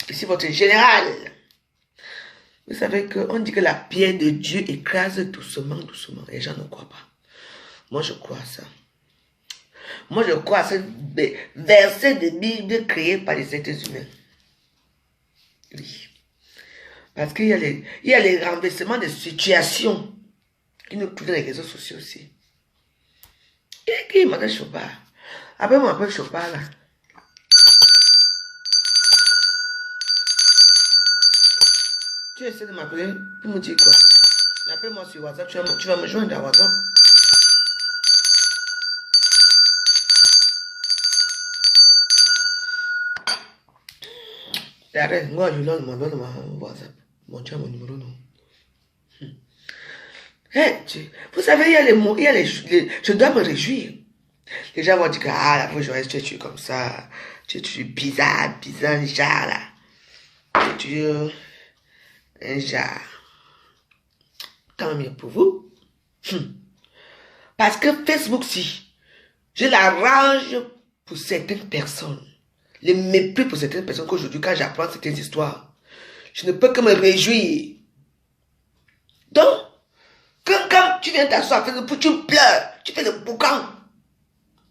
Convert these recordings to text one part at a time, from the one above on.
Je suis votre général. Vous savez qu'on dit que la pierre de Dieu écrase doucement, doucement. Les gens ne croient pas. Moi, je crois à ça. Moi, je crois à ce verset de Bible créé par les êtres humains. Oui. Parce qu'il y a les renversements de situations qui nous trouvent dans les réseaux sociaux aussi. Et qui m'appelle Chopard? Après, moi, m'appelle Chopard, là. Tu essaies de m'appeler pour me dire quoi? Appelle-moi sur WhatsApp, tu vas me joindre à WhatsApp. Et arrête, moi je donne mon WhatsApp. Mon tu as mon numéro, non? Hey, vous savez, il y a les mots, je dois me réjouir. Les gens vont dire que la fois je reste, tu es comme ça. Tu es bizarre, un genre là. Tu es un genre. Tant mieux pour vous. Parce que Facebook, si, je l'arrange pour certaines personnes. Le mépris pour certaines personnes qu'aujourd'hui, quand j'apprends certaines histoires, je ne peux que me réjouir. Donc, quand tu viens t'asseoir, tu pleures, tu fais le boucan.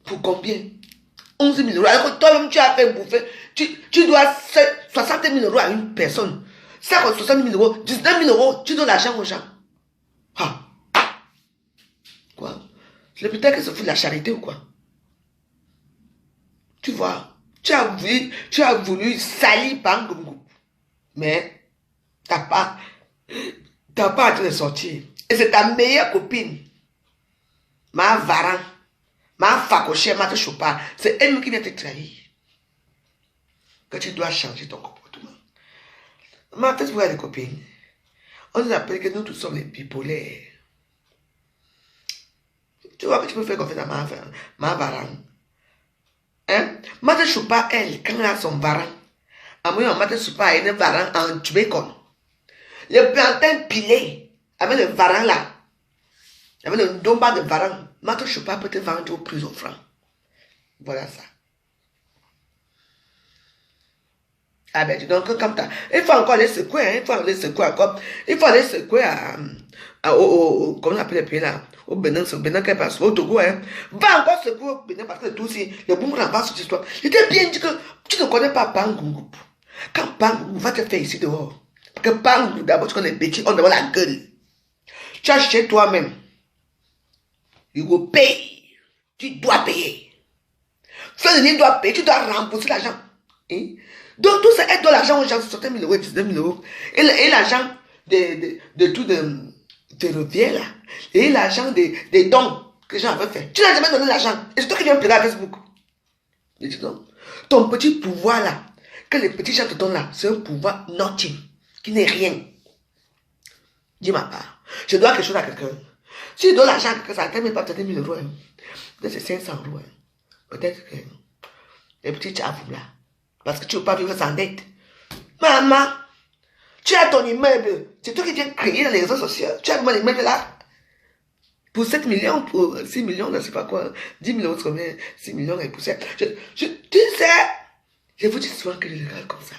Pour combien? 11 000 euros. Alors que toi-même, tu as fait bouffer. Tu dois 60 000 euros à une personne. 60 000 euros, 19 000 euros, tu donnes l'argent aux gens. Ah. Quoi? C'est peut-être que ça fout de la charité ou quoi? Tu vois, tu as voulu salir par un groupe. Mais, t'as pas hâte de sortir. Et c'est ta meilleure copine. Ma varan. Ma facochée, ma te chopard. C'est elle qui vient te trahir. Que tu dois changer ton comportement. Ma tête pour les copines. On nous appelle que nous tous sommes les bipolaires. Tu vois que tu peux faire confiance à ma varan. Hein? Ma te chopard, elle, quand elle a son varan. À moi, ma te chopard, elle a un varan en tubécon. Le plantain pilé, avec le varan là. Avec le domba de varan. Ma te chopard peut te vendre au plus offrant. Voilà ça. Ah ben, donc, comme ça, il faut encore les secouer, hein, il faut aller secouer encore. Il faut aller secouer comment on appelle les pays là, au Bénin, qui passe, au Togo, hein. Va encore secouer au Bénin parce que tout aussi, le boomerang va sur cette histoire. Il était bien dit que tu ne connais pas Pangou. Quand Pangou va te faire ici dehors, parce que Pangou, d'abord, tu connais les petits, on devant la gueule. Tu as chez toi-même. Il faut payer. Tu dois payer. Flanini doit payer, tu dois rembourser l'argent. Hein? Donc tout ça aide de l'argent aux gens, 60 000 euros, 19 000 euros. Et l'argent de tout de ferroviaire là. Et l'argent des dons que les gens avaient fait. Tu n'as jamais donné l'argent. Et c'est toi qui viens pleurer à Facebook. Je dis non. Ton petit pouvoir là, que les petits gens te donnent là, c'est un pouvoir nothing, qui n'est rien. Dis ma part. Je dois quelque chose à quelqu'un. Si je donne l'argent à quelqu'un, ça ne même pas peut-être 1000 euros. Hein. Peut-être c'est 500 euros. Hein. Peut-être que les petits tchavous là. Parce que tu ne veux pas vivre sans dette. Maman, tu as ton immeuble. C'est toi qui viens créer dans les réseaux sociaux. Tu as mon immeuble là. Pour 7 millions, pour 6 millions, je ne sais pas quoi. 10 000 euros, 6 millions et pour ça. Tu sais, je vous dis souvent que je regarde comme ça.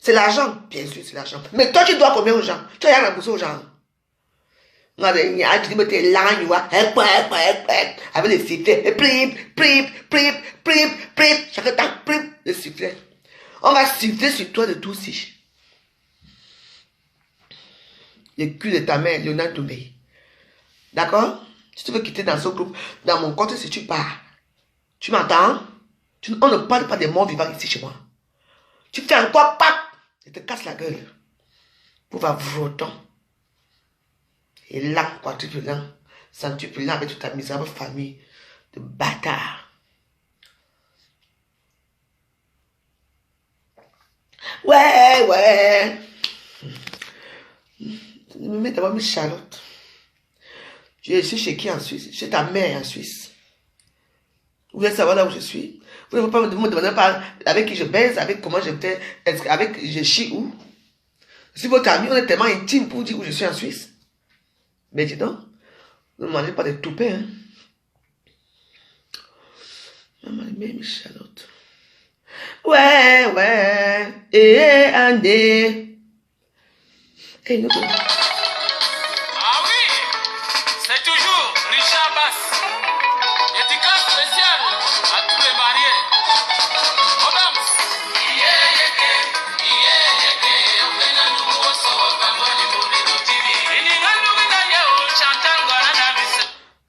C'est l'argent, bien sûr, c'est l'argent. Mais toi, tu dois combien aux gens? Tu as rien remboursé aux gens. Avec les sifflets, chaque temps, le sifflet. On va siffler sur toi de tout si. Le cul de ta mère, Léonard Doumé. D'accord? Si tu veux quitter dans ce groupe, dans mon compte, si tu pars, tu m'entends? On ne parle pas des morts vivants ici chez moi. Tu fais encore pack, je te casse la gueule. Pour va votant. Et là, quadruplant, centuplant avec toute ta misérable famille de bâtards. Ouais. Je me mets d'abord Miss Charlotte. Je suis chez qui en Suisse? Chez ta mère en Suisse. Vous voulez savoir là où je suis? Vous ne pouvez pas me demander pas avec qui je baise, avec comment j'étais, avec je chie où? Si votre ami, on est tellement intime pour dire où je suis en Suisse. Mais dis donc, ne mangez pas de toupets, hein. Maman, Miss Charlotte. Ouais. et année. Et nous. Ah oui, c'est toujours Richard Bass. Dédicace spéciale à tous les mariés.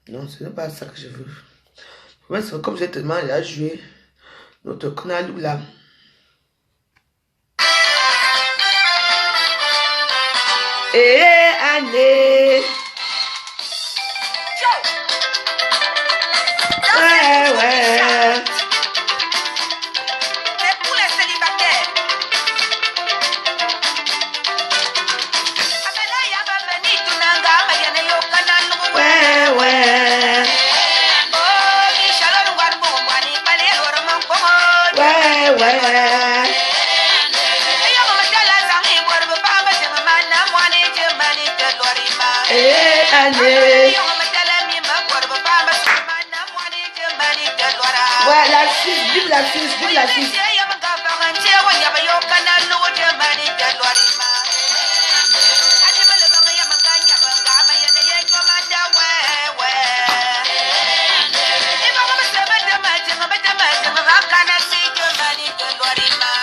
Non, ce n'est pas ça que je veux. Moi, c'est comme j'ai tellement à jouer notre canal là. Et année. Ouais, ouais. C'est pour les célibataires. Ouais, ouais. Ouais, ouais. Et année. Ouais, la Suisse, vive la Suisse, vive la Suisse.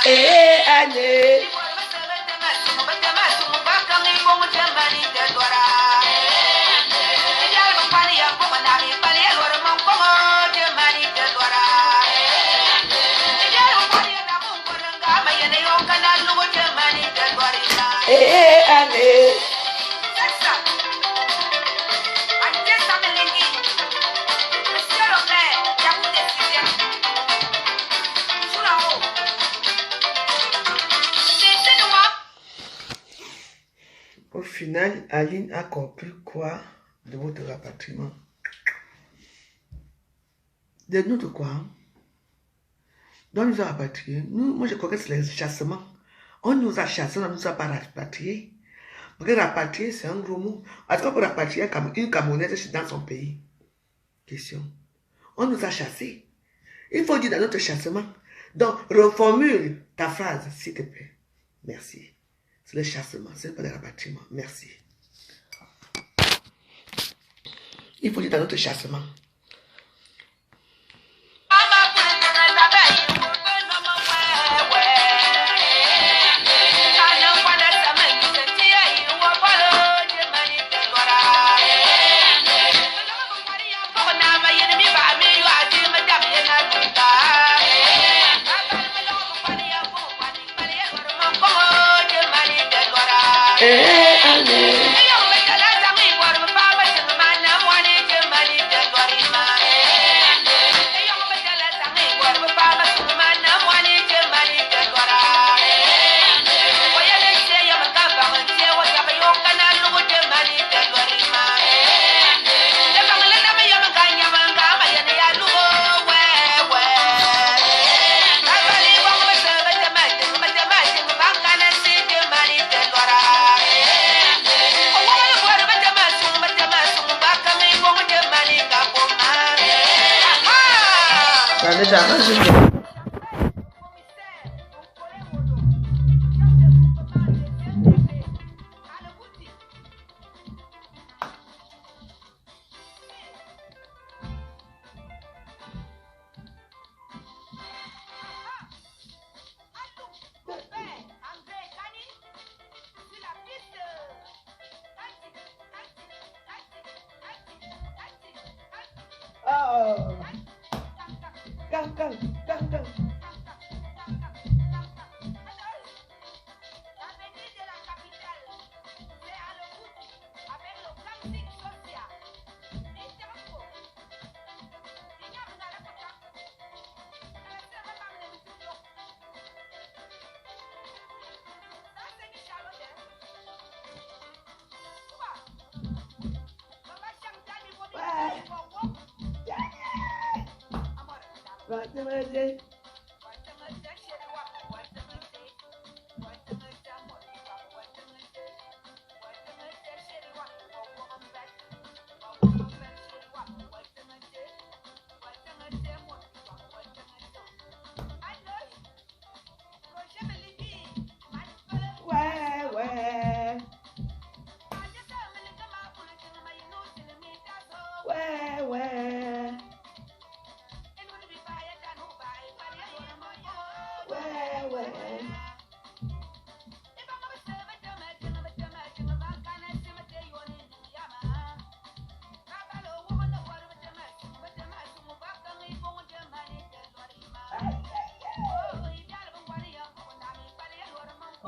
Et année. Et année. Au final, Aline a compris quoi de votre rapatriement? De nous de quoi? Donc nous a rapatriés. Moi je crois que c'est le chassement. On nous a chassés, on ne nous a pas rapatriés. Parce que rapatrier, c'est un gros mot. Est-ce qu'on peut rapatrier une Camerounaise dans son pays? Question. On nous a chassés. Il faut dire dans notre chassement. Donc, reformule ta phrase, s'il te plaît. Merci. C'est le chassement, c'est pas le rapatriement. Merci. Il faut dire dans notre chassement.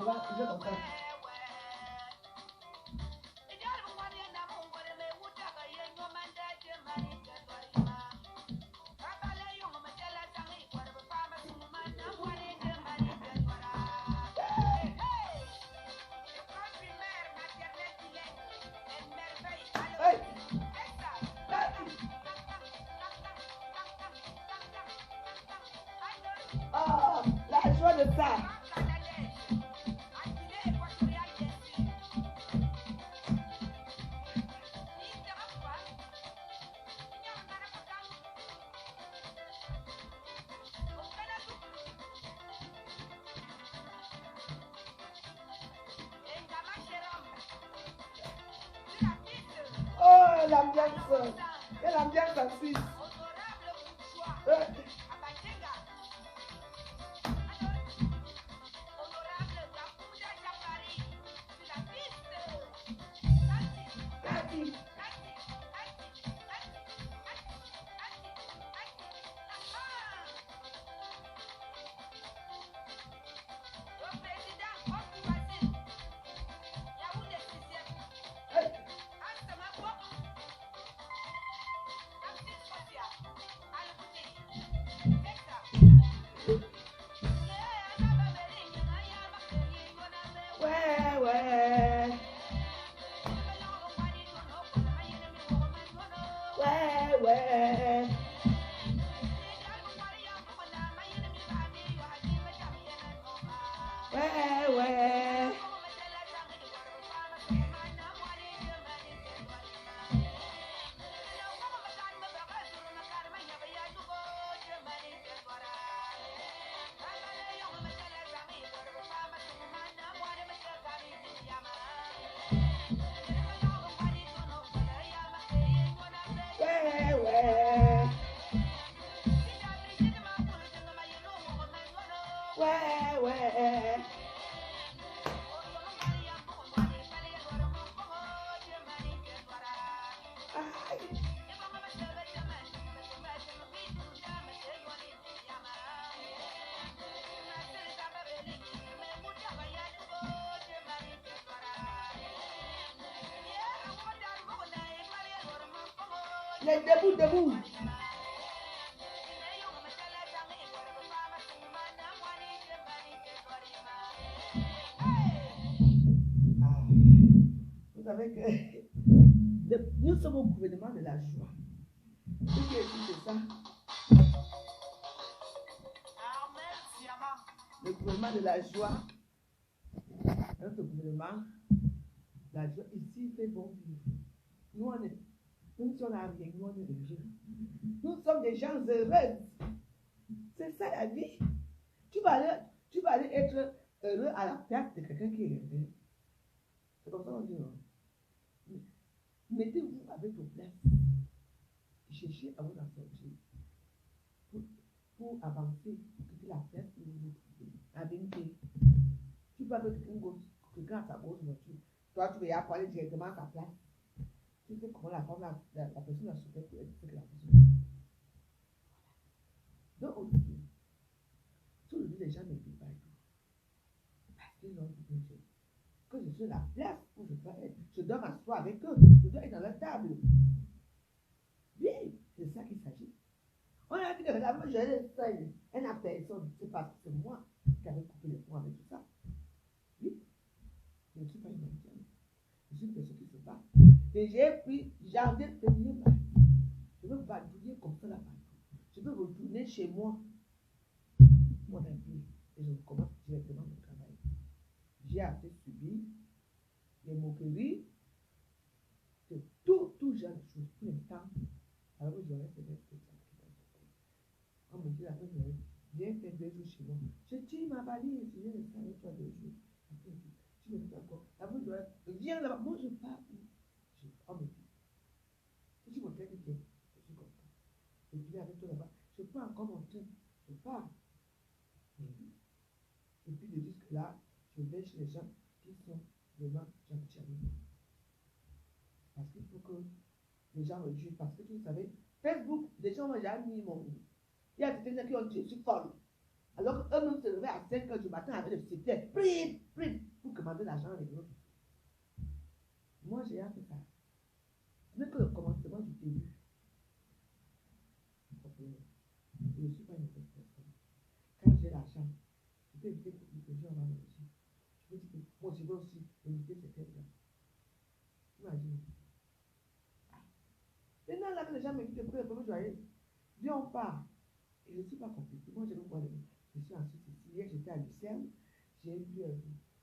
va, je comprends. Oh, la joie de ça. Oh, l'ambiance. Et l'ambiance en Suisse. Debout, debout. Vous savez que nous sommes au gouvernement de la joie. Qui est ça? Le gouvernement de la joie. Notre gouvernement, la joie, ici, il fait bon vivre. Nous, on est. Nous sommes rien, nous on est heureux. Nous sommes des gens heureux. C'est ça la vie. Tu vas aller être heureux à la perte de quelqu'un qui est heureux. C'est comme ça qu'on dit, non? Mettez-vous avec vos places. Cherchez à vous en sortir. Pour avancer, pour quitter la perte de la vérité. Tu peux avec quelqu'un à sa grosse voiture. Toi, tu vas aller directement à ta place. Tu sais comment la personne a sauté pour être que la personne. Donc, aujourd'hui, tout le monde, les gens ne vivent pas tout. Parce qu'ils ont dit que je suis la place où je dois être. Je dois m'asseoir avec eux. Je dois être dans leur table. Oui, c'est ça qu'il s'agit. On a dit que la moi, je l'ai seule. Elle n'a personne. C'est parce que c'est moi qui avais coupé les points avec tout ça. Oui, je ne suis pas une indienne. Je suis une personne qui se bat. Et j'ai pris, j'en ai tenu ma vie. Je veux badouiller comme ça là-bas. Je veux retourner chez moi. Mon ami. Et je commence directement mon travail. J'ai assez subi les moqueries, de tout genre de choses. Pour l'instant, alors que je reste avec ça. On me dit la fin de viens faire 2 jours chez moi. Je dis ma valise, je viens rester avec toi 2 jours. Après, tu me dis encore. Après, je viens là-bas. Moi, je pars. On me dit. Si tu me fais du bien, je suis content. Et puis avec toi là-bas, je peux encore mon train. Je pars. Et puis de jusque là, je vais chez les gens qui sont vraiment gentils avec moi. Parce qu'il faut que les gens me jugent. Parce que vous savez, Facebook, les gens m'ont déjà mis mon. Il y a des gens qui ont dit, je suis folle. Alors qu'eux-mêmes se levaient à 5 h du matin avec le secteur, pour commander l'argent les autres. Moi, j'ai appris ça. Ce n'est que le commencement du début. Je ne suis pas une mauvaise personne. Quand j'ai l'argent, je peux éviter que les gens m'en aussi. Je peux dire que moi, je veux aussi éviter certaines gens. Imagine. Maintenant, là que les gens m'invitent pour le premier joyeux, viens, on part. Et je ne suis pas compliqué. Moi, je veux voir les. Je suis ensuite ici. Hier, j'étais à Lucerne. J'ai vu.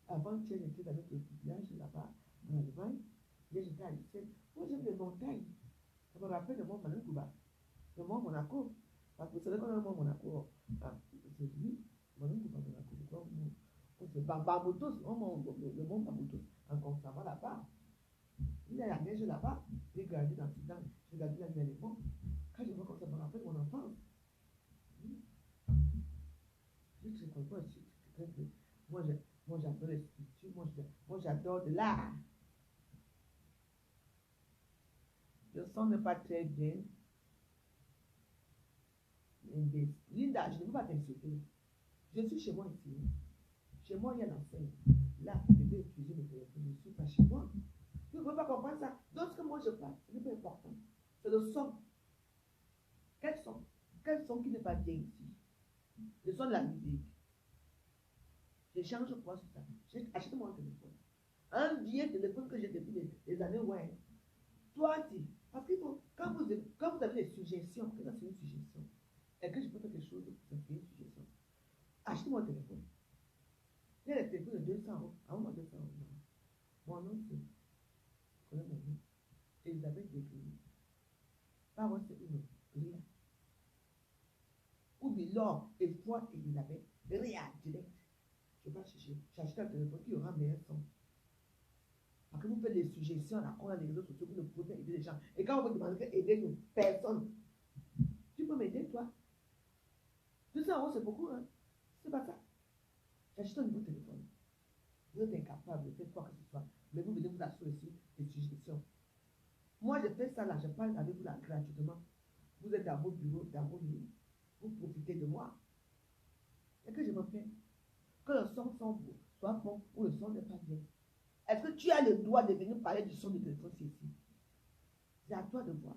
Avant-hier, j'étais dans notre village là-bas, en Allemagne. Hier, j'étais à Lucerne. Moi, j'aime les montagnes. Ça me rappelle le mont Manangouba, le mont Monaco. Parce que vous savez qu'on a le mont Monaco. C'est lui, Manangouba, Monaco. Je crois que c'est Barbados, le mont Barbados. Encore ça va là-bas. Il y a la neige là-bas. J'ai gardé dans ce temps. J'ai gardé la neige. Quand je vois comme ça, me rappelle mon enfance. Je ne comprends pas. Moi, j'adore les sculptures. Moi, j'adore de l'art. Le son n'est pas très bien. Linda, je ne veux pas t'insulter. Je suis chez moi ici. Chez moi, il y a l'enseigne. Là, je vais utiliser le téléphone. Je ne suis pas chez moi. Tu ne peux pas comprendre ça. Donc, ce que moi je parle, ce n'est pas important. C'est le son. Quel son? Quel son qui n'est pas bien ici? Le son de la musique. J'échange quoi sur ça? Achète-moi un téléphone. Un vieux téléphone que j'ai depuis les années, ouais. Toi, tu. Parce qu'il faut, quand vous avez des suggestions, que c'est une suggestion, et que je peux faire quelque chose, ça fait une suggestion. Achetez-moi un téléphone. Il y a des téléphones de 200 euros. À moi, 200 euros. Mon nom, c'est. Connais mon nom. Elisabeth Degré. Pas moi, c'est une rien. Ou bien Laure et toi, Elisabeth. Rien, direct. Je ne vais pas chercher. J'achète un téléphone qui aura meilleur son. Parce que vous faites des suggestions à quoi les réseaux sociaux, vous ne pouvez pas aider les gens. Et quand on vous demande d'aider personne, tu peux m'aider, toi. 200 euros, c'est beaucoup, hein. C'est pas ça. J'achète un nouveau téléphone. Vous êtes incapable de faire quoi que ce soit. Mais vous venez vous assurer sur des suggestions. Moi, je fais ça là, je parle avec vous là gratuitement. Vous êtes dans vos bureaux, dans vos lits. Vous profitez de moi. Et que je me fais que le son soit bon ou le son n'est pas bien. Est-ce que tu as le droit de venir parler du son du téléphone ici? C'est à toi de voir.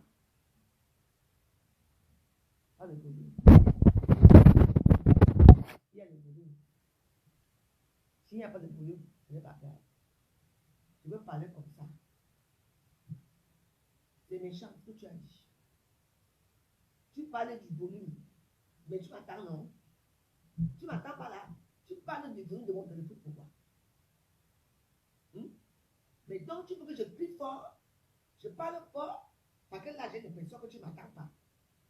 Pas le volume. Il y a le volume. S'il n'y a pas de volume, ce n'est pas grave. Je veux parler comme ça. C'est méchant ce que tu as dit. Tu parlais du volume. Mais tu m'attends, non? Tu m'attends pas là. Tu parles du volume de mon téléphone, pourquoi? Mais donc, tu veux que je crie fort, je parle fort, parce que là, j'ai l'impression que tu ne m'attends pas.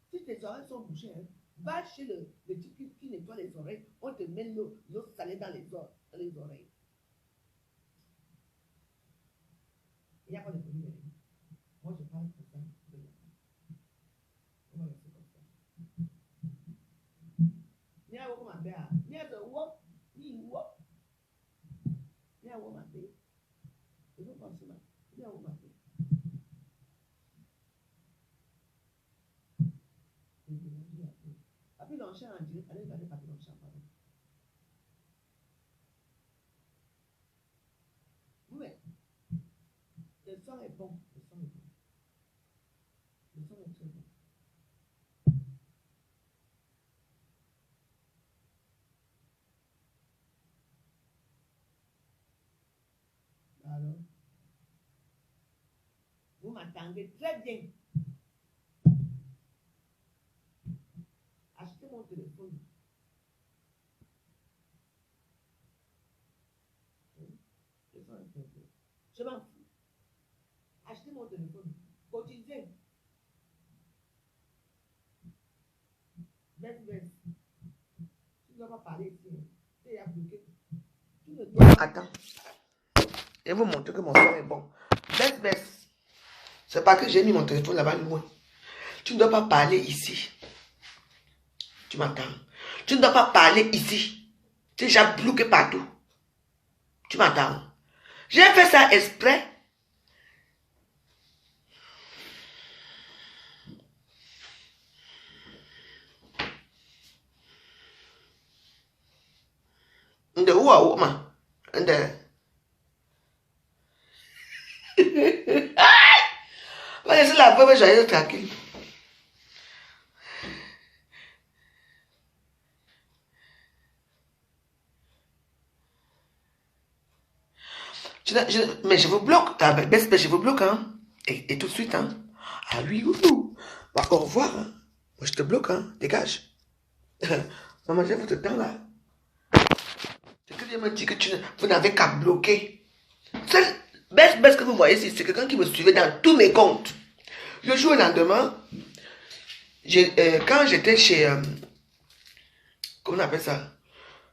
Si tes oreilles sont bouchées, hein, va chez le type qui nettoie les oreilles, on te met l'eau salée dans les oreilles. Il n'y a pas de problème. Moi, je parle comme ça. On va rester comme ça. Il y a un woman there. Il y a un woman. Il y a un woman there. Il faut penser là. Il y a un woman there. Après l'enchaîne en direct, allez regarder Papy l'enchaîne, pardon. Oui, le son est bon. Le son est bon. Le son est très bon. Alors, vous m'entendez très bien. Achetez mon téléphone. Je m'en fous. Achetez mon téléphone. Cotisez. Baisse. Tu ne dois pas parler ici. Tu es bloqué. Tu ne dois pas. Attends. Je vais vous montrer que mon son est bon. Baisse. C'est pas que j'ai mis mon téléphone là-bas loin. Tu ne dois pas parler ici. Tu m'entends? Tu ne dois pas parler ici. Tu es déjà bloqué partout. Tu m'entends? J'ai fait ça exprès. De où à où, ma? De... Va laisser la veuve joyeuse tranquille. Mais je vous bloque. Ah, ben, je vous bloque, hein. Et tout de suite, hein. Ah oui, ouh. Bah, au revoir, hein. Moi, je te bloque, hein. Dégage. Maman, je vous te temps, là. C'est que Dieu me dit que vous n'avez qu'à bloquer. Seul baisse que vous voyez, c'est quelqu'un qui me suivait dans tous mes comptes. Le jour au lendemain, quand j'étais chez... comment on appelle ça?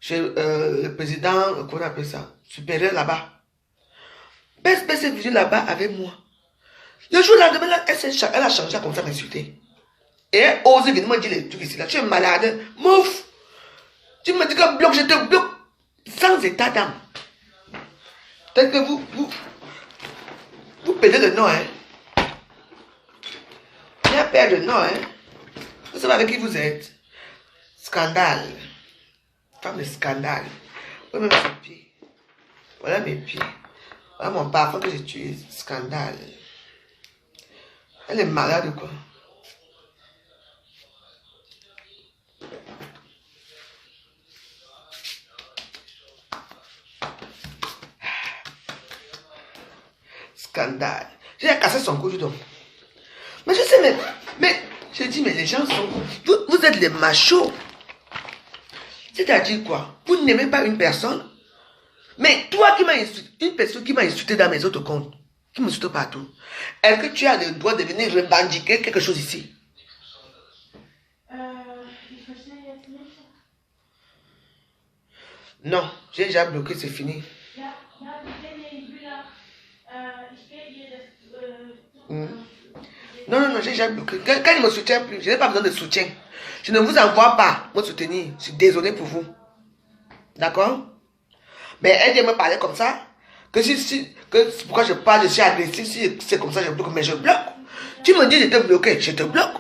Chez le président, comment on appelle ça? Supérieur là-bas. Baisse est venue là-bas avec moi. Le jour au lendemain, là, elle a changé comme ça, m'insulter. Et elle ose venir me dire les trucs ici, là. Tu es malade. Mouf! Tu me dis que bloque, je te bloque. Sans état d'âme. Peut-être que vous perdez le nom, hein. Bien perdre le nom, hein. Vous savez avec qui vous êtes. Scandale. Femme de scandale. Voilà mes pieds. Voilà mes pieds. Voilà mon parfum que j'ai tué. Scandale. Elle est malade, quoi. Scandale. J'ai cassé son cou, donc. Mais je sais, mais j'ai dit, mais les gens sont... Vous êtes les machos. C'est-à-dire quoi? Vous n'aimez pas une personne, mais toi qui m'as insulté, une personne qui m'a insulté dans mes autres comptes, qui m'insulte partout, est-ce que tu as le droit de venir revendiquer quelque chose ici? Non, j'ai déjà bloqué, c'est fini. Non, j'ai déjà bloqué. Quand il ne me soutient plus, je n'ai pas besoin de soutien. Je ne vous envoie pas me soutenir. Je suis désolé pour vous. D'accord? Mais elle vient me parler comme ça. Que pourquoi je parle, je suis agressif. Si c'est comme ça, je bloque. Mais je bloque. Tu me dis de te bloquer, je te bloque.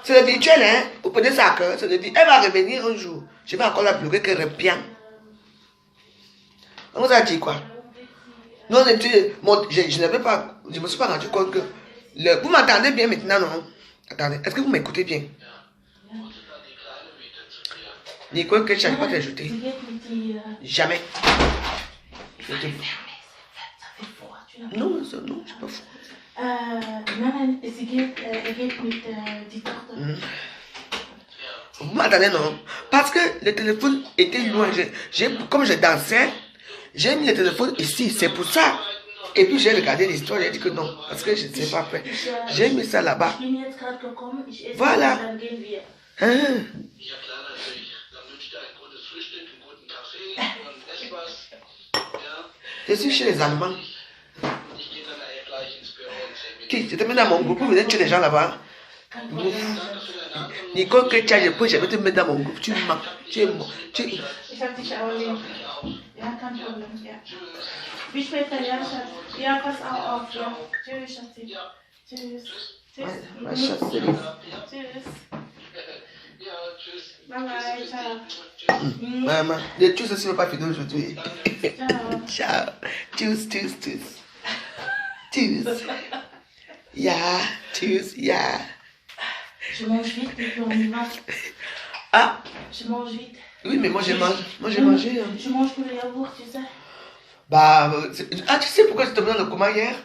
C'est le virtuel, hein? Vous prenez ça à cœur. Elle va revenir un jour. Je vais encore la bloquer, qu'elle revient. On vous a dit quoi? Non, je n'avais pas. Je ne me suis pas rendu compte que. Vous m'entendez bien maintenant, non? Attendez, est-ce que vous m'écoutez bien? Nicole, que je n'arrive pas à t'ajouter. Jamais. Non, non, je ne suis pas fou. Vous m'entendez, non? Parce que le téléphone était loin. Comme je dansais, j'ai mis le téléphone ici, c'est pour ça. Et puis j'ai regardé l'histoire, j'ai dit que non, parce que je ne sais pas faire. J'ai mis ça là-bas. Voilà. Hein? Je suis chez les Allemands. Qui? Je te mets dans mon groupe, vous venez tuer les gens là-bas. Nicole, que tu as, je vais te mettre dans mon groupe. Tu mens. Tu es mort. Ja, kein Problem, ja. Bis später, ja, Schatz. Ja, pass auch auf, ja. Tschüss, Schatzi. Tschüss. Tschüss. Tschüss. Bye bye, ciao. Maman, de tout ça, ne va pas finir aujourd'hui. Ciao. Ciao. Tschüss, tschüss, tschüss. Tschüss. Ja, tschüss, ja. Je mange vite et puis on y va. Ah. Je mange vite. Oui, mais moi j'ai mangé. Hein. Je mange que le yaourt, tu sais. Bah, tu sais pourquoi je te demande le coma hier?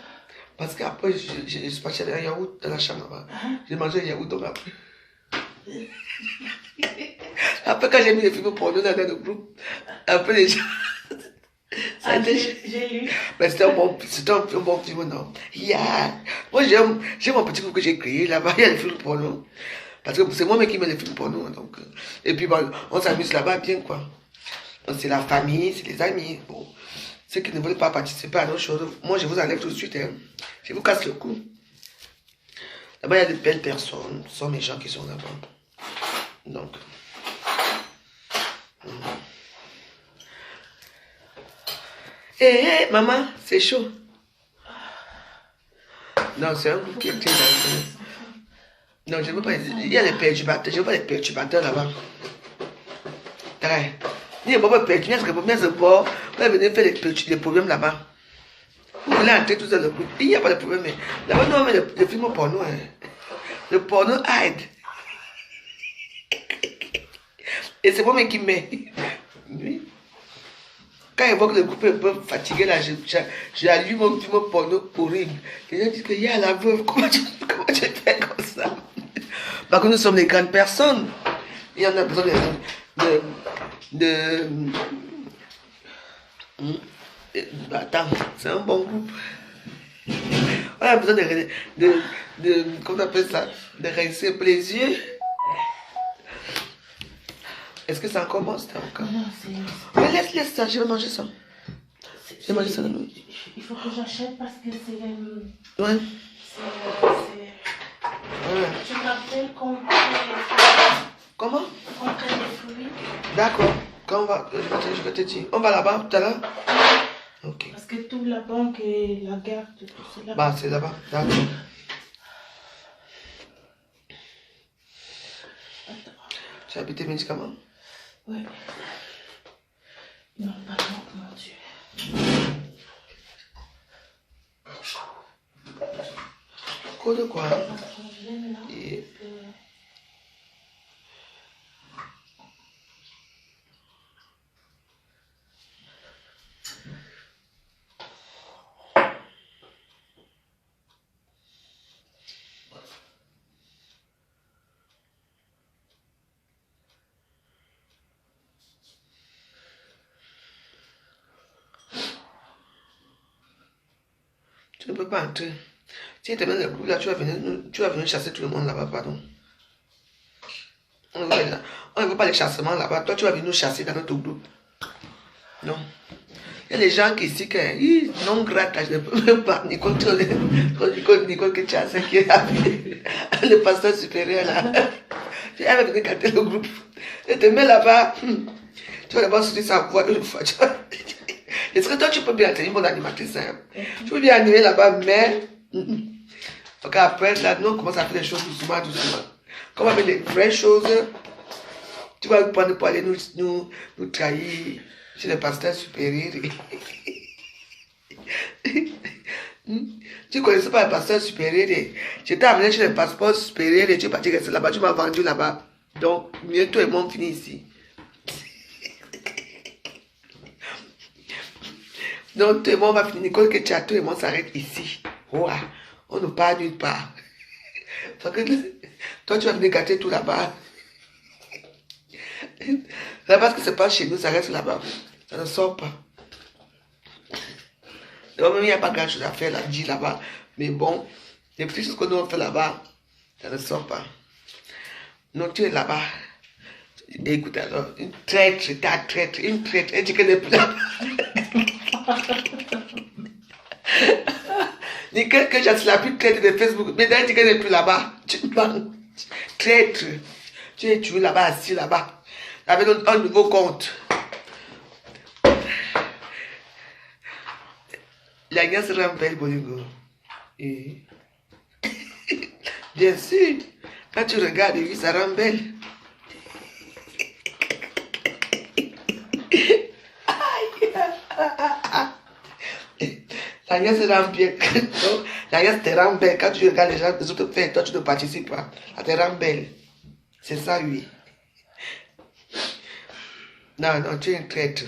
Parce qu'après, je suis parti à un yaourt dans la chambre là-bas. J'ai mangé un yaourt, donc après. Après, quand j'ai mis les films porno dans le groupe, après les gens. J'ai lu. Mais c'était un bon film, non? Yeah. Moi, j'ai mon petit groupe que j'ai créé là-bas, il y a les films porno. Parce que c'est moi-même qui mets les films porno. Donc, et puis, bon, on s'amuse là-bas bien, quoi. C'est la famille, c'est les amis. Bon, ceux qui ne veulent pas participer à nos choses, moi, je vous enlève tout de suite. Hein. Je vous casse le cou. Là-bas, il y a de belles personnes. Ce sont mes gens qui sont là-bas. Donc. Hé, maman, c'est chaud. Non, c'est un groupe qui est très dangereux. Non, je ne veux pas. Il y a les perturbateurs. Je ne veux pas les perturbateurs là-bas. Très. Il y a pas perdu, c'est bon. Vous venez faire les problèmes là-bas. Vous voulez entrer tout ça, il n'y a pas de problème. Là-bas, nous, on met le film porno. Hein. Le porno aide. Et c'est moi qui met. Oui. Quand il voit que le groupe est un peu fatigué, là, j'allume mon film porno horrible. Les gens disent qu'il y a la veuve, comment tu fais comme ça? Parce que nous sommes des grandes personnes. Il y en a besoin attends, c'est un bon groupe. On a besoin comment on appelle ça? De rincer un peu les yeux. Est-ce que c'est encore bon? C'est encore. Non, c'est... Mais laisse ça, je vais manger ça. Je vais manger ça de nous. Il faut que j'achète parce que c'est... Ouais. Ouais. Je me rappelle qu'on fait Comment? on fait des fruits. D'accord. Quand on va, je vais te dire. On va là-bas tout à l'heure? Ok. Parce que toute la banque et la garde, c'est là-bas. Bah, c'est là-bas. D'accord. Tu as pris tes médicaments? Ouais. Non, pardon, mon Dieu. Quoi de quoi? Je viens là. Et... Tu ne peux pas entrer. Si tu es dans le groupe là, tu vas venir chasser tout le monde là-bas, pardon. On ne veut pas les chassements là-bas. Toi, tu vas venir nous chasser dans notre groupe. Non. Il y a des gens qui disent que non grata, je ne peux même pas. Nicole que tu as, qui est avec le pasteur supérieur là. Elle va venir canter le groupe. Elle te met là-bas. Tu vas d'abord sortir sa voix une fois. Est-ce que toi, tu peux bien être une bonne animatrice? Hein? Tu peux bien animer là-bas, mais... Donc après, là, nous, on commence à faire des choses doucement, doucement. Quand on va faire les vraies choses, tu vas prendre pour aller nous trahir chez le pasteur supérieur. Tu ne connaissais pas le pasteur supérieur. Je t'ai amené chez le pasteur supérieur et tu es parti rester là-bas. Tu m'as vendu là-bas. Donc, mieux toi et moi, on finit ici. Donc, toi et moi, on va finir. Nicole, que tu as, toi et moi, on s'arrête ici. Ouais. On ne part nulle part. Toi, tu vas venir gâter tout là-bas. Là, parce que c'est pas chez nous, ça reste là-bas. Ça ne sort pas. Donc, même il n'y a pas grand-chose à faire là-bas. Mais bon, les petites choses que nous on fait là-bas, ça ne sort pas. Donc, tu es là-bas. Écoute alors, une traître, une traître, elle dit qu'elle n'est plus là-bas. Ni que j'ai la plus traître de Facebook, mais elle dit qu'elle n'est plus là-bas. Tu parles. Traître. Tu es tué là-bas, assis là-bas. Avec un nouveau compte. La gueule sera belle, Bolingo. Et... Bien sûr, quand tu regardes, oui, ça rend belle. La gueule se rend bien. La gueule te rend belle. Quand tu regardes les autres faire, toi tu ne participes pas. Ça te rend belle. C'est ça, oui. Non, non, tu es une traître.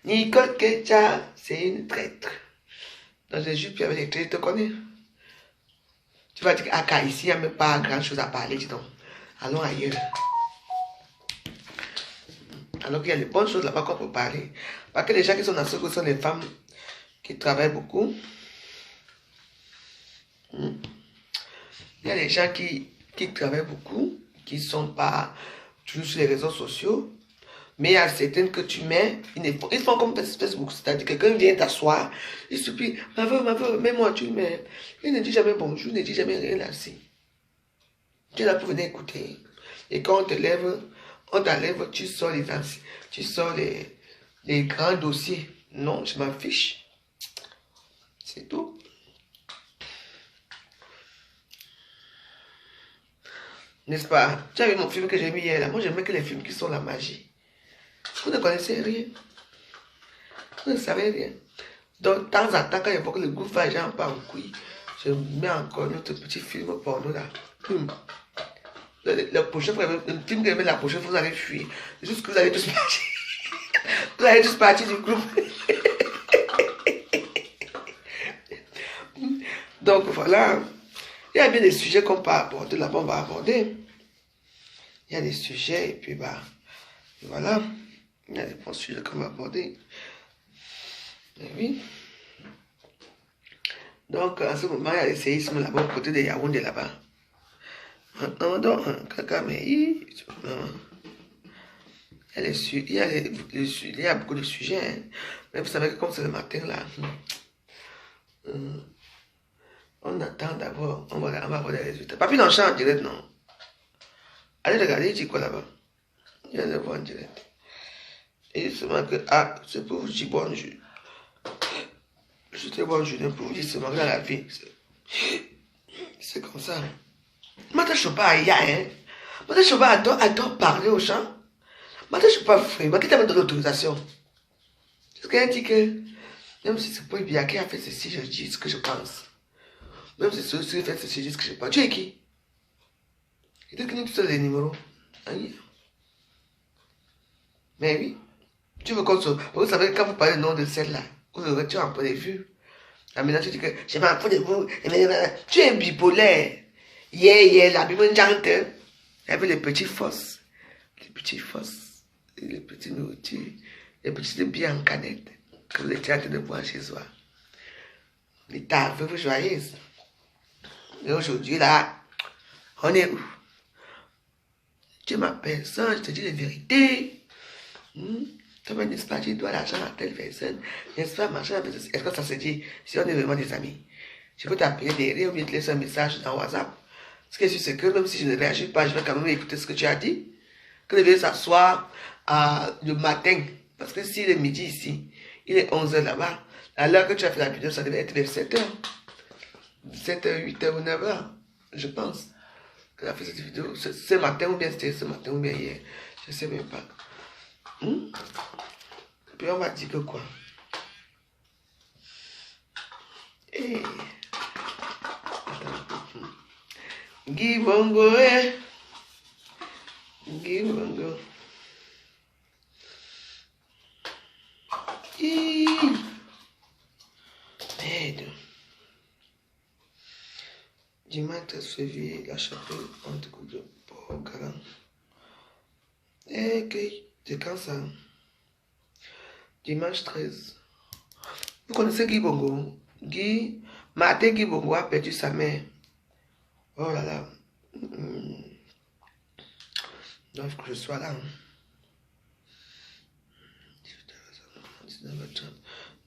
Nicole Kecha, c'est une traître. Dans les jupes, il y avait des traîtres, tu connais? Tu vas dire qu'à ici, il n'y a même pas grand chose à parler, dis donc. Allons ailleurs. Alors qu'il y a des bonnes choses là-bas qu'on peut parler. Parce que les gens qui sont dans ce groupe sont les femmes qui travaillent beaucoup. Il y a des gens qui travaillent beaucoup, qui ne sont pas toujours sur les réseaux sociaux. Mais il y a certaines que tu mets, ils font comme Facebook, c'est-à-dire que quelqu'un vient t'asseoir, il supplie, ma veuve, mets-moi, tu le mets. Il ne dit jamais bonjour, il ne dit jamais rien là-dessus. Tu es là pour venir écouter. Et quand on t'enlève, tu sors les grands dossiers. Non, je m'en fiche. C'est tout. N'est-ce pas? Tu as vu mon film que j'ai mis hier là? Moi, j'aime que les films qui sont la magie. Vous ne connaissez rien. Vous ne savez rien. Donc, de temps en temps, quand il faut que le groupe va genre pas en couille, je mets encore notre petit film porno là. Le prochain film que je mets la prochaine fois, vous allez fuir. Juste que vous allez tous partir. Vous allez tous partir du groupe. Donc voilà. Il y a bien des sujets qu'on peut aborder là-bas, on va aborder. Il y a des sujets et puis bah voilà. Il y a des bons sujets qu'on va aborder. Et oui. Donc à ce moment, il y a des séismes là-bas, au côté de Yaoundé là-bas. Non, donc, il y a beaucoup de sujets. Hein. Mais vous savez que comme c'est le matin là, on attend d'abord, on va avoir les résultats. Pas plus dans le champ en direct, non. Allez regarder, il dit quoi là-bas. Il y a le voir en direct. Et seulement que, ah, c'est pour vous dire bonjour. Je te bonjour pour vous dire seulement que dans la vie, c'est comme ça. Mata Chopa a hein. Mata Chopa adore parler aux gens. Mata Chopa vraiment, qui t'a donné l'autorisation? Parce qu'elle dit que, même si c'est pour bien qui a fait ceci, je dis ce que je pense. Même si c'est celui qui fait ceci, je dis ce que je pense. Tu es qui? Il te connaît tous les numéros. Mais oui. Tu veux qu'on se... Vous savez, quand vous parlez du nom de celle-là, vous aurez tu as un peu les vues. Ah, maintenant tu dis que je m'en fous de vous. Tu es bipolaire. La Bible jante. Il y avait les petits fosses. Les petits fosses. Les petits nourritures. Les petits biens en canette. Que vous étiez en train de boire chez soi. Les tables joyeuses. Et aujourd'hui, là, on est où? Tu m'appelles ça, je te dis la vérité. Tu vas dispatcher, tu dois l'argent à telle personne. N'est-ce pas, machin? Est-ce que ça se dit si on est vraiment des amis? Je peux t'appeler derrière ou bien te laisser un message dans WhatsApp. Ce qui est sûr, c'est que même si je ne réagis pas, je vais quand même écouter ce que tu as dit. Que je vais s'asseoir le matin. Parce que s'il est midi ici, il est 11h là-bas. À l'heure que tu as fait la vidéo, ça devait être vers 7h. 7h, 8h ou 9h, je pense. Elle a fait cette vidéo ce matin ou bien c'était ce matin ou bien hier. Je ne sais même pas. Puis on va dire que quoi? Hey. Guy Bongo, eh? Guy Bongo. Merde. Dimanche 13 février, la chapelle entre coups de porc galant. Eh, ok. C'est quand ça? Dimanche 13. Vous connaissez Guy Bongo? Martin Guy Bongo a perdu sa mère. Oh là là. Donc, il faut que je sois là. 19h30.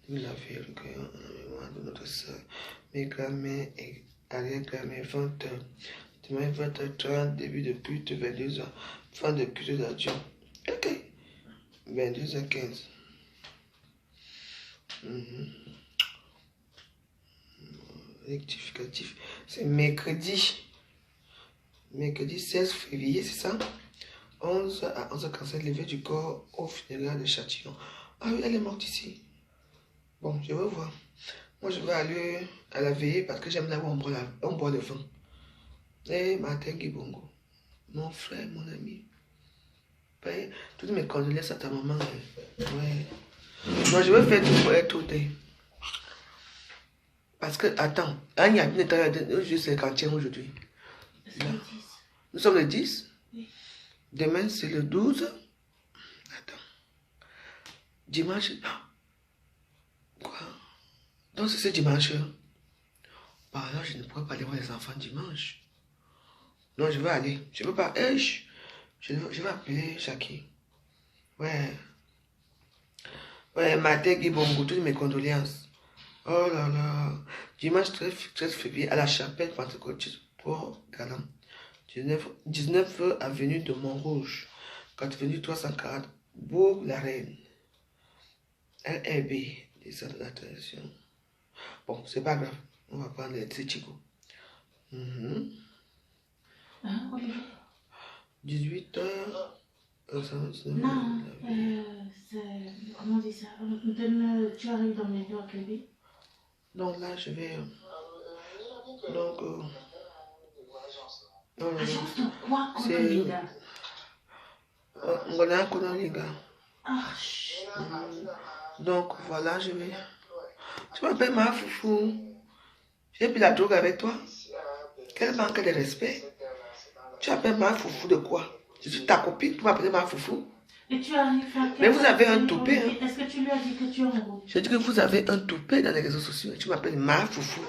Nous la vie recueillie en mémoire de notre soeur. Mes grands-mères et arrière-grands-mères, 20h. Demain, 20h30, début de culte, 22h. Fin de culte d'adieu. Ok. 22h15. Rectificatif. C'est mercredi. Mercredi 16 février, c'est ça? 11 à 11h45, levé du corps au funéraire de Châtillon. Ah oui, elle est morte ici. Bon, je vais voir. Moi, je vais aller à la veillée parce que j'aime là où on boit le vin. Et Martin Guy Bongo, mon frère, mon ami. Ben, toutes mes condoléances à ta maman. Ouais. Moi, je vais faire tout pour être tout. Parce que, attends, il y a une état de 50e aujourd'hui. Nous sommes le 10. Oui. Demain, c'est le 12. Attends. Dimanche. Quoi? Donc, c'est ce dimanche. Bah, alors, je ne pourrais pas aller voir les enfants dimanche. Non, je vais aller. Je ne peux pas. Je vais appeler Chaki. Ouais. Ouais, Martin Guy Bongo, toutes mes condoléances. Oh là là. Dimanche 13 février à la chapelle pentecôtiste pour Galant. 19 avenue de Montrouge. 88 340 Bourg-la-Reine. LRB. Des centres d'attention. Bon, c'est pas grave. On va prendre les Chico. 18h. Non, c'est... Comment on dit ça? Tu arrives dans les doigts, Kelly. Donc là, je vais... donc... Agence de quoi, c'est... Konolinga? Ngona Konolinga. Ah, chut. Donc voilà, je vais... Tu m'appelles ma foufou. J'ai pris la drogue avec toi. Quel manque de respect. Tu appelles ma foufou de quoi? Je suis ta copine, tu m'appelles ma foufou. Et tu arrives à... Mais vous avez un toupet. Hein? Est-ce que tu lui as dit que tu es en route? Je dis que vous avez un toupet dans les réseaux sociaux. Tu m'appelles ma foufou.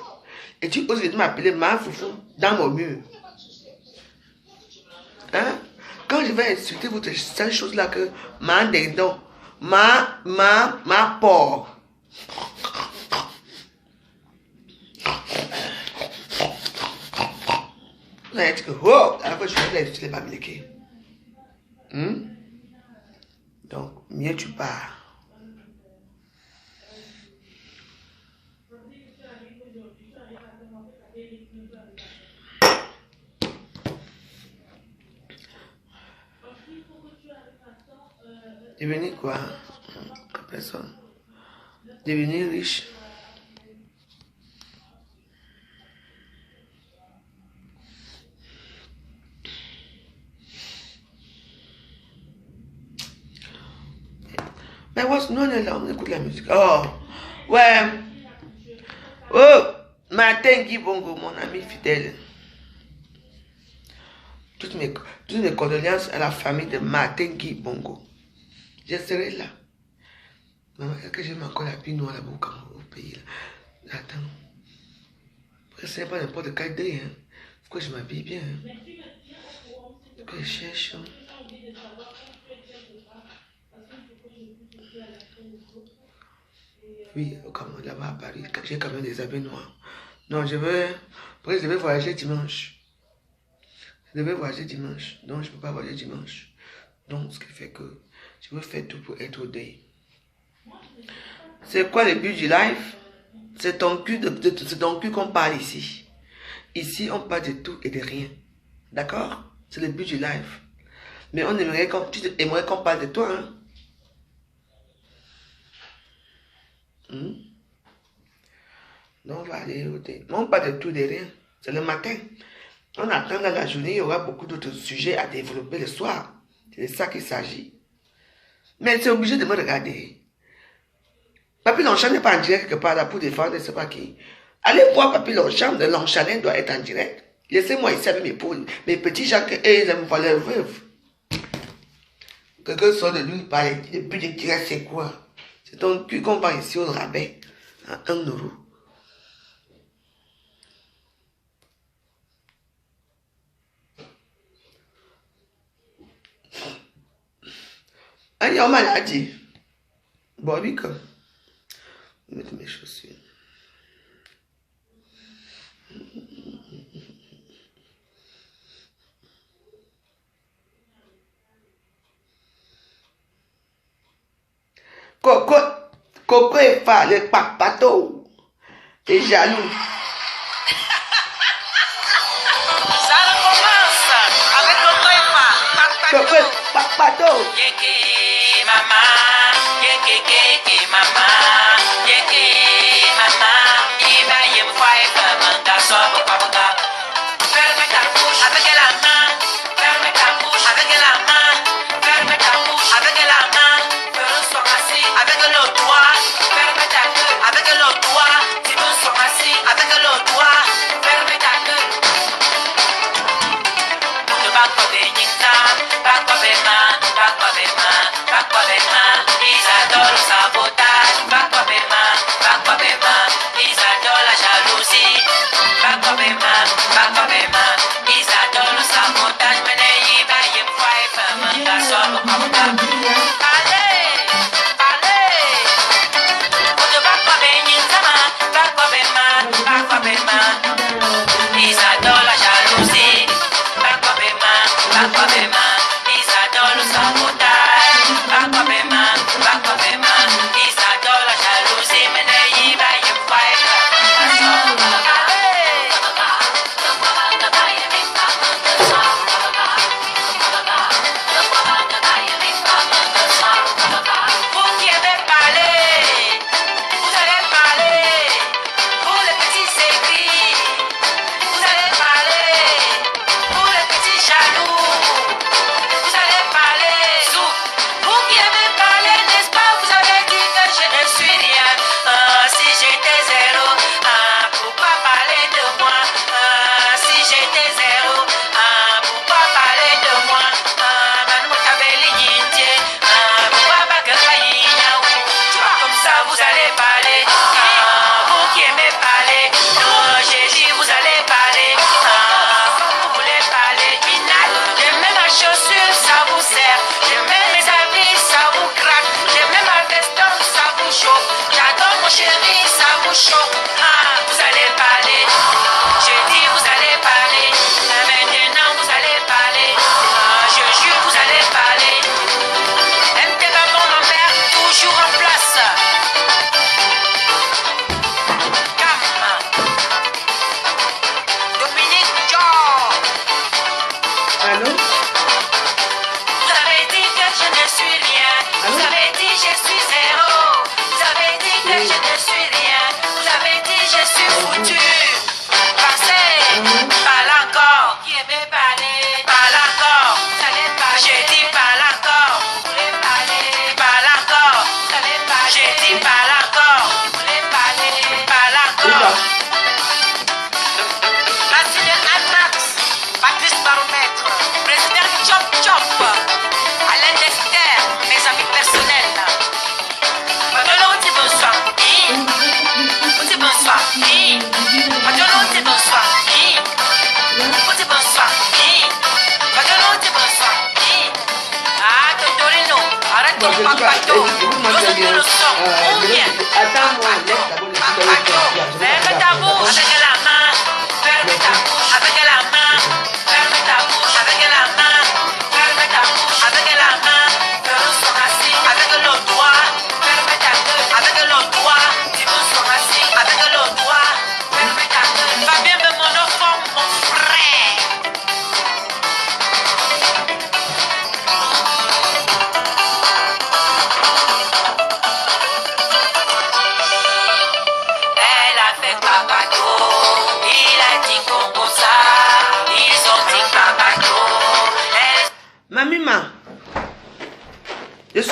Et tu oses m'appeler ma foufou dans mon mur. Hein? Quand je vais insulter votre cette chose-là que ma dindon, ma porc. Vous allez dire que, oh, à la fois je vais insulter les Bamileke. Donc, mieux tu pars. Devenir quoi? Personne. Devenir riche. Mais nous on est là, on écoute la musique. Oh, ouais. Oh, Martin Guy Bongo, mon ami fidèle. Toutes mes condoléances à la famille de Martin Guy Bongo. Je serai là. Maman, est-ce que j'aime encore la vie noire là-bas au pays là? Attends. Ce n'est pas n'importe quel dé, hein. Faut que je m'habille bien. Hein. Faut que je cherche. Hein. Oui, comme là-bas à Paris, j'ai quand même des habits noirs. Non, je vais voyager dimanche. Je devais voyager dimanche, donc je ne peux pas voyager dimanche. Donc, ce qui fait que je veux faire tout pour être au deuil. C'est quoi le but du live? C'est ton cul qu'on parle ici. Ici, on parle de tout et de rien. D'accord? C'est le but du live. Mais on aimerait qu'on parle de toi, hein? Donc, on va aller au deuil. Mais on parle de tout et de rien. C'est le matin. On attend dans la journée, il y aura beaucoup d'autres sujets à développer le soir. C'est de ça qu'il s'agit. Mais c'est obligé de me regarder. Papy Longchamp n'est pas en direct quelque part là pour défendre, je ne sais pas qui. Allez voir Papy Longchamp, le Longchamp doit être en direct. Laissez-moi ici avec mes petits gens qui aiment voir leur veuve. Quelqu'un sort de lui, il parle, le but de direct c'est quoi? C'est ton cul qu'on vend ici au rabais à 1 euro. Il y a une maladie. Bon, oui, comme. Je vais mettre mes chaussures. Coco est pas le papato. T'es jaloux. Ça recommence avec Coco et papato. Yeke mama, yeke mama, yeke mama. Iba yem fai famanda sobo papoga. Ferme ta bouche avec la main. Ferme ta bouche avec la main. Ferme ta bouche avec la main. Fais sois assis avec l'autre doigt. Ferme ta gueule avec l'autre doigt. Tu veux sois assis avec l'autre doigt. Ferme ta gueule. Back of the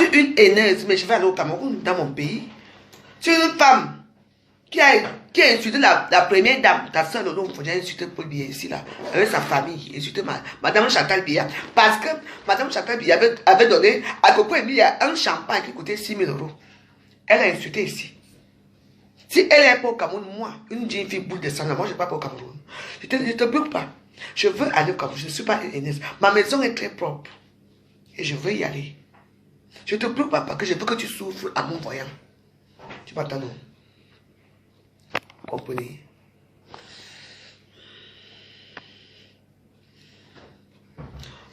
suis une haineuse, mais je vais aller au Cameroun, dans mon pays. C'est une femme qui a insulté la première dame, ta soeur Lolo Mfondja, insulté Paul Biya ici, là, avec sa famille, insulté Madame Chantal Biya. Parce que Madame Chantal Biya avait donné à Coco Emilia un champagne qui coûtait 6 000 €. Elle a insulté ici. Si elle est pas au Cameroun, moi, une jeune fille boule de sang, moi je ne vais pas au Cameroun. Je ne te bloque pas. Je veux aller au Cameroun, je ne suis pas une haineuse. Ma maison est très propre. Et je veux y aller. Je ne te bloque pas parce que je veux que tu souffres à mon voyant. Tu m'entends, non? Vous comprenez?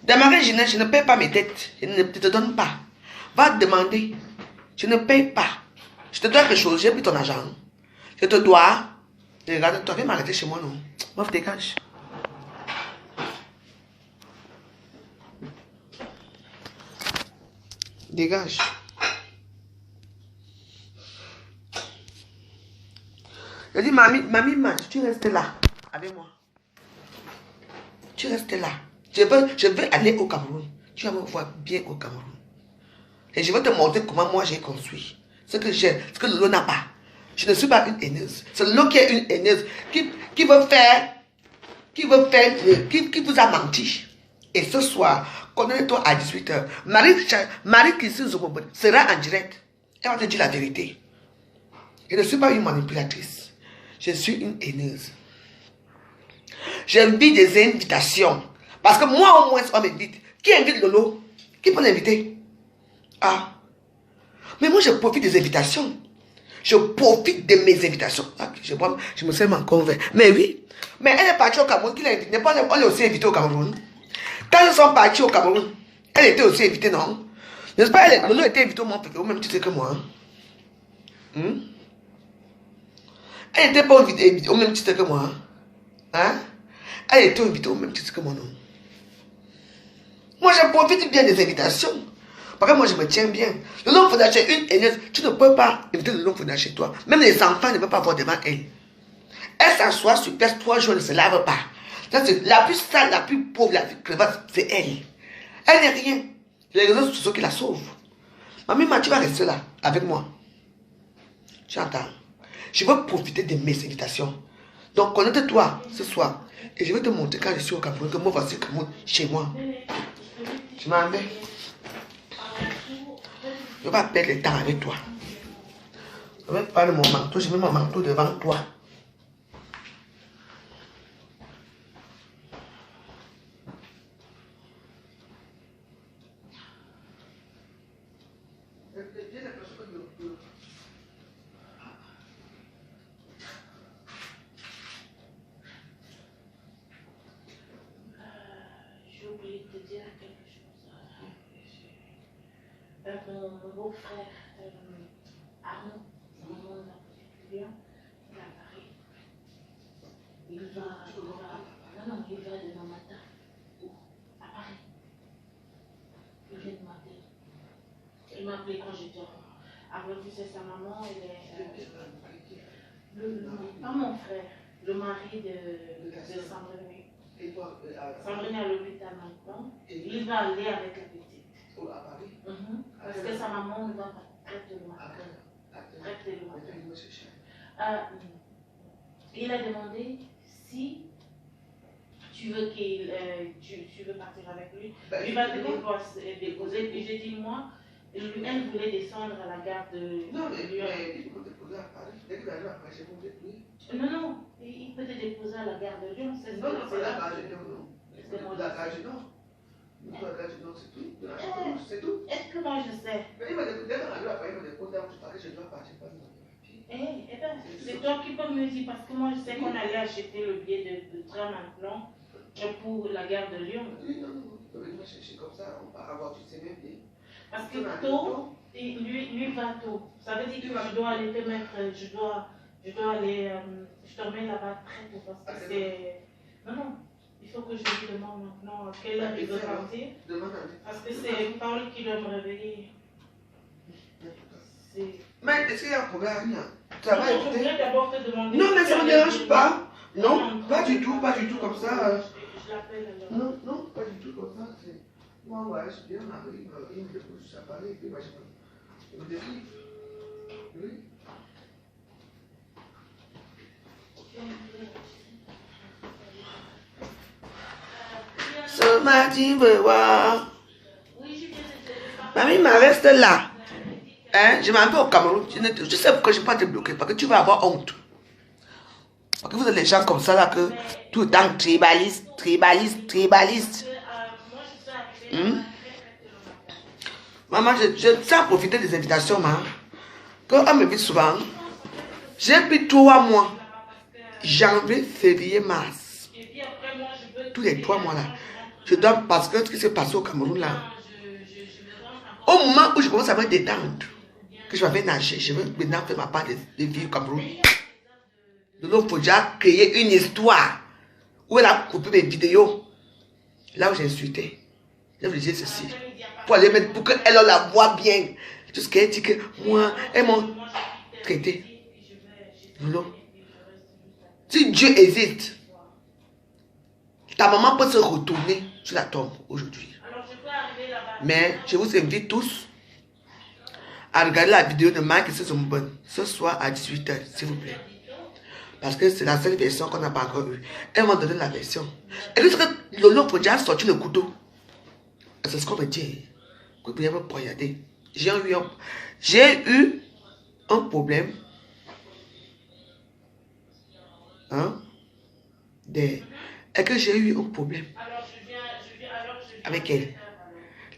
Dans ma jeunesse, je ne paye pas mes dettes. Je ne te donne pas. Va te demander. Je ne paye pas. Je te dois quelque chose. J'ai pris ton argent. Je te dois. Regarde, tu viens m'arrêter chez moi, non? Moi, je dégage. Dégage. Je dis, mamie, tu restes là avec moi. Tu restes là. Je veux aller au Cameroun. Tu vas me voir bien au Cameroun. Et je vais te montrer comment moi j'ai construit. Ce que j'ai, ce que Lolo n'a pas. Je ne suis pas une haineuse. C'est Lolo qui est une haineuse. Qui vous a menti. Et ce soir, connais-toi à 18 h. Marie Christine Zobobo sera en direct. Elle va te dire la vérité. Je ne suis pas une manipulatrice. Je suis une haineuse. J'invite des invitations. Parce que moi au moins, on m'invite. Qui invite Lolo? Qui peut l'inviter? Ah. Mais moi, je profite des invitations. Je profite de mes invitations. Ah, je me sers encore vert. Mais oui. Mais elle est partie au Cameroun. Qui l'a invité? On l'a aussi invité au Cameroun. Quand ils sont partis au Cameroun, elle était aussi invitée, non? N'est-ce pas? Lolo était invitée au même titre que moi. Elle n'était pas invitée au même titre que moi. Hein? Elle était invitée au même titre que moi, non? Moi, je profite bien des invitations. Parce que moi, je me tiens bien. Le long Fondja, c'est une haineuse. Tu ne peux pas inviter le long Fondja chez toi. Même les enfants ne peuvent pas voir devant elle. Elle s'assoit sur place 3 jours, elle ne se lave pas. La plus sale, la plus pauvre, la plus crevasse, c'est elle. Elle n'est rien. Les réseaux sociaux qui la sauvent. Mamie, tu vas rester là, avec moi. Tu entends? Je veux profiter de mes invitations. Donc, connecte-toi ce soir. Et je vais te montrer quand je suis au Cameroun, que moi, voici le Cameroun chez moi. Je m'en vais. Je ne vais pas perdre le temps avec toi. Je vais prendre mon manteau, je mets mon manteau devant toi. J'ai oublié de te dire quelque chose. Mon beau-frère, Arnaud, son nom de la particulière, il est à Paris. Il va demain matin. À Paris. Il vient de m'appeler. Il m'a appelé quand j'étais Arnaud, tu sais, sa maman, elle est. Pas mon frère, le mari de Sandrine. Sandrine est à l'hôpital maintenant. Il va aller avec la petite. À Paris? Parce que sa maman ne va pas très tôt le matin. Il a demandé si tu veux tu veux partir avec lui. Il va te déposer. Puis j'ai dit moi, elle voulait descendre à la gare de Lyon. Non, mais il peut te déposer à Paris. Dès qu'il arrive à Paris, c'est bon de lui. Non, il peut te déposer à la gare de Lyon. Non, la gare de Lyon, non. La gare de Lyon. C'est tout. Est-ce que moi je sais? Mais il m'a dit, dès qu'on arrive à Paris, il m'a déposé à Paris, je dois partir. C'est toi qui peux me dire, parce que moi je sais qu'on allait acheter le billet de train maintenant pour la gare de Lyon. Oui, non, tu peux venir me chercher comme ça, on va avoir tu sais même bien. Parce que tôt, lui va tôt. Ça veut dire que je dois aller te mettre, je dois aller, je te remets là-bas très tôt parce que c'est. Non, il faut que je lui demande maintenant à quelle heure il veut partir. Parce que c'est Paul qui doit me réveiller. Mais est-ce qu'il y a un problème? Ça va Je voudrais d'abord te demander. Non, mais ça ne me dérange pas. Non, pas du tout comme ça. Je l'appelle alors. Non, pas du tout comme ça. Moi, ouais, je viens, Marie, il me débouche à parler, et puis moi, je me délivre. Oui. Ce matin, veut voir. Mamie, ma reste là. Hein? Je m'en vais au Cameroun. Je sais pourquoi je ne vais pas te bloquer. Parce que tu vas avoir honte. Parce que vous êtes les gens comme ça là que tout le temps tribaliste. Maman, je sais profiter des invitations, maman. Quand on m'invite souvent, j'ai pris 3 mois. Janvier, février, mars. Tous les 3 mois là. Je dois, parce que ce qui s'est passé au Cameroun là. Au moment où je commence à me détendre, que je vais nager, je veux maintenant faire ma part de vie au Cameroun. De l'autre, il faut déjà créer une histoire où elle a coupé mes vidéos. Là où j'ai insulté. Je vais dire ceci. Pour aller mettre, pour qu'elle la voit bien. Tout ce qu'elle dit que moi, elles m'ont traité. Non. Si Dieu existe, ta maman peut se retourner sur la tombe aujourd'hui. Mais je vous invite tous à regarder la vidéo de Mike et Zombon ce soir à 18 h, s'il vous plaît. Parce que c'est la seule version qu'on n'a pas encore eue. Elles m'ont donné la version. Et lorsque Lolo Podja a sorti le couteau, c'est ce qu'on me dit. Que vous pouvez poignarder. J'ai eu un problème. Hein? Et que j'ai eu un problème avec elle.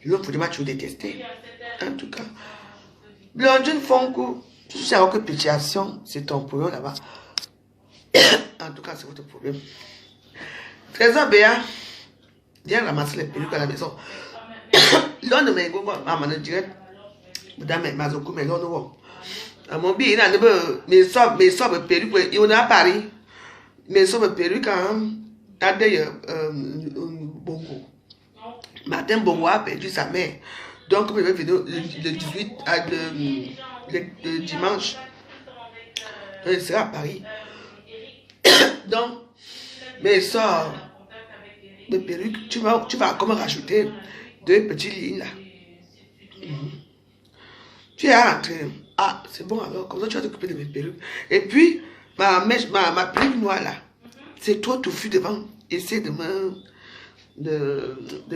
L'autre Podja m'a toujours détesté. En tout cas. Blondine Fonko, tu sais que pétition, c'est ton problème là-bas. En tout cas, c'est votre problème. Trésor Béa, viens ramasser les perruques à la maison. L'on de mes goûts, maman direct. Madame Mazoku, mais l'on voit. À mon billet, il a mes sobres perruques, il y en a à Paris. Mes sobres perruques, à d'ailleurs, Bongo. Martin Bongo a perdu sa mère. Donc, je vais venir le 18 à le dimanche. Donc, il sera à Paris. Donc, mes soeurs de perruques, tu vas comment rajouter 2 petites lignes là. Tu es rentré. Ah, c'est bon alors, comme ça tu vas t'occuper de mes perruques. Et puis, ma perruque noire là, c'est trop touffu devant. Essaie de me...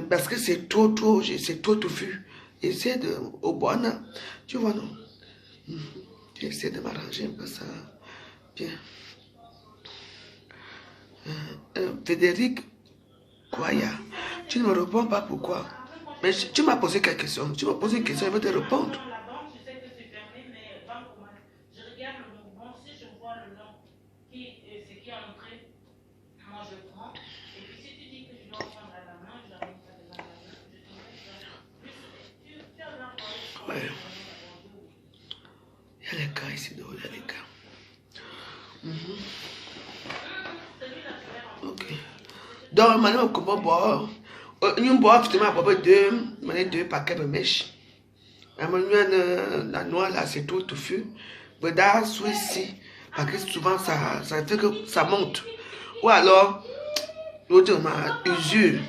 parce que c'est trop touffu. Essaie de... Au bon, tu vois non. Tu essaies de m'arranger un peu ça. Bien. Frédéric Kwaya, tu ne me réponds pas pourquoi. Mais tu m'as posé quelques questions. Tu m'as posé une question, je vais te répondre. Ouais. Il y a les cas ici, il y a les cas. Ok. Donc, maintenant, comment boire? Nous boire, finalement, 2 paquets de mèches. La noix, là, c'est trop touffu. Mais là, ici, parce que souvent, ça fait que ça monte. Ou alors, l'autre, usure.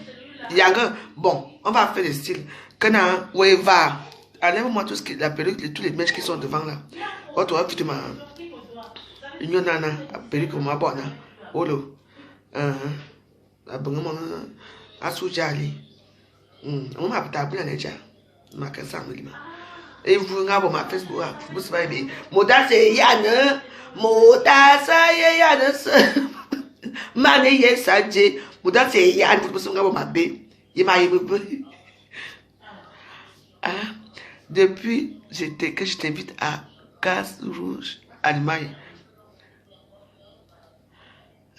Il y a un... Bon, on va faire le style. Quand on va... Enlève-moi tout ce qui... La perruque, tous les mèches qui sont devant, là. Autre, finalement... Il y en a la perruque, moi, bonne. Oh, là. On m'a tapé dans les gens. Ma casse en lui. Et vous n'avez pas Facebook. Vous savez, Moda c'est Yann. Moda c'est Yann. Mané Sadje. Moda c'est Yann. Vous savez, vous m'avez. Il m'a ému. Depuis que je t'invite à Casse Rouge, Allemagne.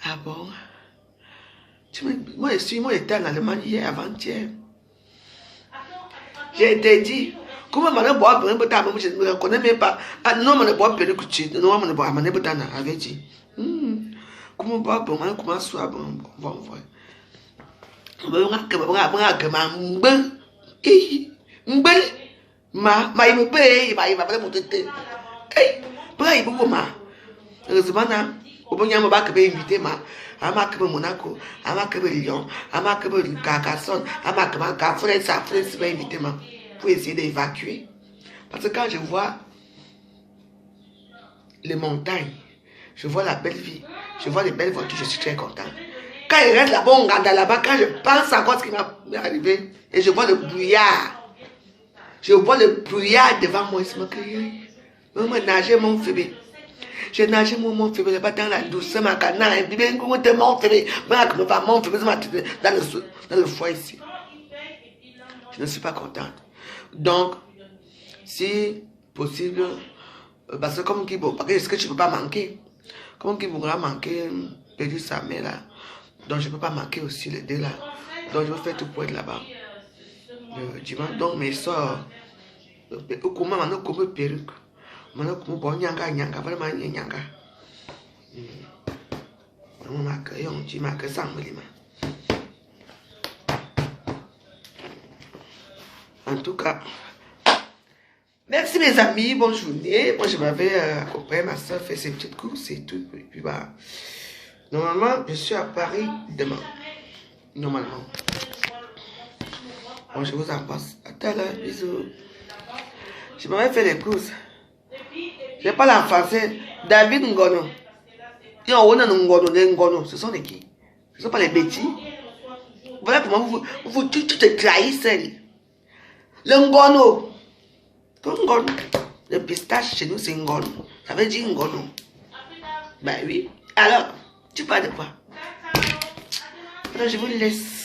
Ah bon? Moi, j'étais en Allemagne hier, avant-hier. J'ai été dit, comment je ne bois pas, je ne me reconnais même pas. Ah non, je ne bois pas de couture. Non, je ne bois pas de couture. Avait dit, comment boire pour moi, comment soit bon, bon, bon. Heureusement, Au bon moment, je vais inviter ma. Je vais Monaco. Je vais Lyon. Je vais Carcassonne. Je vais Carrefour. Ça va inviter ma. Pour essayer d'évacuer. Parce que quand je vois les montagnes, je vois la belle vie, je vois les belles voitures, je suis très content. Quand il reste là-bas, on regarde là-bas, quand je pense encore à ce qui m'est arrivé, et je vois le brouillard, devant moi, il me crie, maman, nager mon bébé. J'ai nagé mon bébé, pas dans la douceur, ma canard, et puis bien, comment te mon bébé, mon bébé, dans le foie ici. Je ne suis pas contente. Donc, si possible, parce que comme qui parce que est-ce que tu ne peux pas manquer? Comme qui voudra manquer, perdu sa mère là. Donc je ne peux pas manquer aussi les deux là. Donc je vais faire tout pour être là-bas. Dimanche, donc mes soeurs, comment on a comme perruque. On a comme bon nyanga, vraiment nyanga. On m'a créé, on dit m'a que ça en tout cas. Merci mes amis, bonne journée. Moi je m'avais accompagné ma soeur faire ses petites courses et tout. Et puis bah, normalement je suis à Paris demain. Normalement. Bon, je vous embrasse. À tout à l'heure, bisous. Je m'avais fait les courses. Je n'ai pas la français. David Ngono. Ce sont les qui? Ce ne sont pas les bêtis. Voilà comment vous te trahissez. Le Ngono. Ngono. Le pistache chez nous c'est Ngono. Ça veut dire Ngono. Ben oui. Alors, tu parles de quoi? Alors je vous laisse.